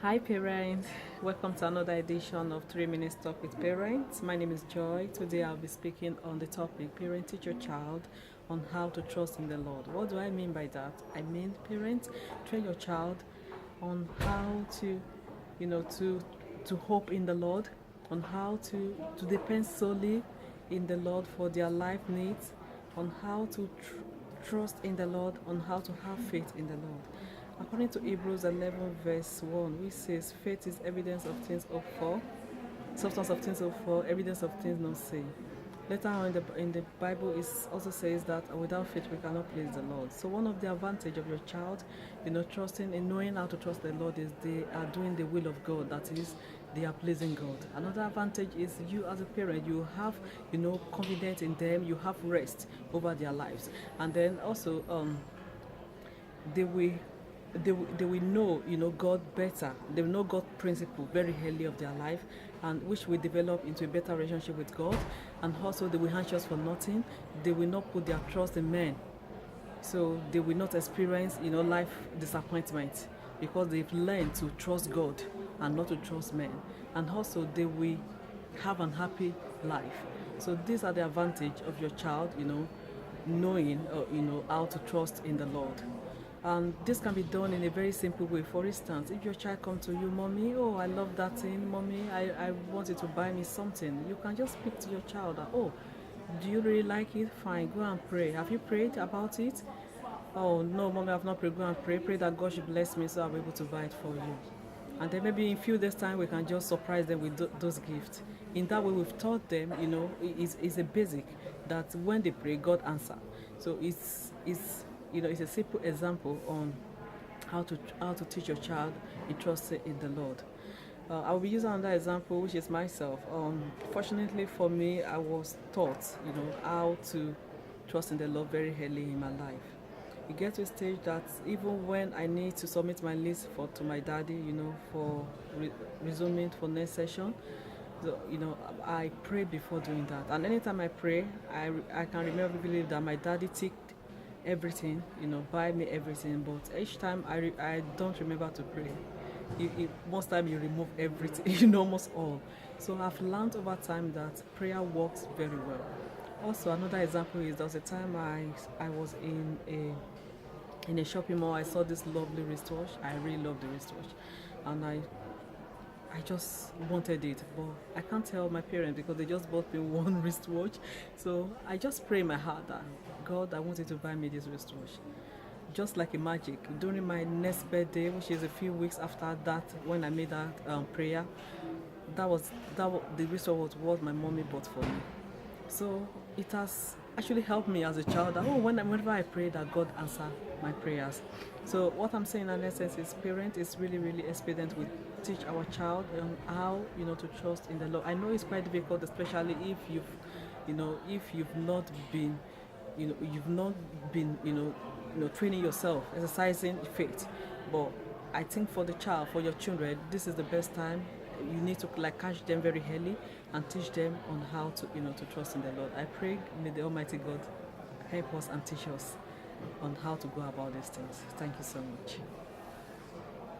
Hi parents, welcome to another edition of 3 Minutes Talk with Parents. My name is Joy. Today I'll be speaking on the topic Parent Teach Your Child on how to trust in the Lord. What do I mean by that? I mean parents train your child on how to to hope in the Lord, on how to depend solely in the Lord for their life needs, on how to trust in the Lord, on how to have faith in the Lord. According to Hebrews 11 verse 1, which says, faith is evidence of things hoped for, substance of things hoped for, evidence of things not seen. Later on in the Bible, it also says that without faith we cannot please the Lord. So one of the advantage of your child, trusting in knowing how to trust the Lord is they are doing the will of God. That is, they are pleasing God. Another advantage is you as a parent, you have confidence in them, you have rest over their lives, and then also they will they will know God better. They will know God principle very early of their life, and which will develop into a better relationship with God. And also they will anxious for nothing. They will not put their trust in men, so they will not experience life disappointment, because they've learned to trust God and not to trust men. And also they will have an happy life. So these are the advantage of your child, knowing how to trust in the Lord. And this can be done in a very simple way. For instance, if your child comes to you, mommy, oh, I love that thing, mommy, I want you to buy me something, you can just speak to your child that, oh, do you really like it? Fine, go and pray. Have you prayed about it? Oh, no, mommy, I've not prayed. Go and pray. Pray that God should bless me so I'll be able to buy it for you. And then maybe in a few days' time, we can just surprise them with those gifts. In that way, we've taught them, it's a basic that when they pray, God answer. So it's a simple example on how to teach your child in trust in the Lord. I will be using another example, which is myself. Fortunately for me, I was taught, how to trust in the Lord very early in my life. You get to a stage that even when I need to submit my list to my daddy, for resuming for next session, so, I pray before doing that. And anytime I pray, I can remember vividly that my daddy ticked everything, buy me everything. But each time I don't remember to pray. Most time you remove everything, almost all. So I've learned over time that prayer works very well. Also, another example is there was a time I was in a shopping mall. I saw this lovely wristwatch. I really love the wristwatch, and I just wanted it, but I can't tell my parents because they just bought me one wristwatch. So I just pray in my heart that, God, I want you to buy me this wristwatch. Just like a magic, during my next birthday, which is a few weeks after that, when I made that prayer, the wristwatch was what my mommy bought for me. So it has actually helped me as a child that, whenever I pray, that God answer my prayers. So what I'm saying in essence is, parent is really, really expedient. We teach our child how to trust in the Lord. I know it's quite difficult, especially if you've not been training yourself, exercising faith. But I think for the child, for your children, this is the best time. You need to catch them very early and teach them on how to trust in the Lord. I pray, may the Almighty God help us and teach us on how to go about these things. Thank you so much.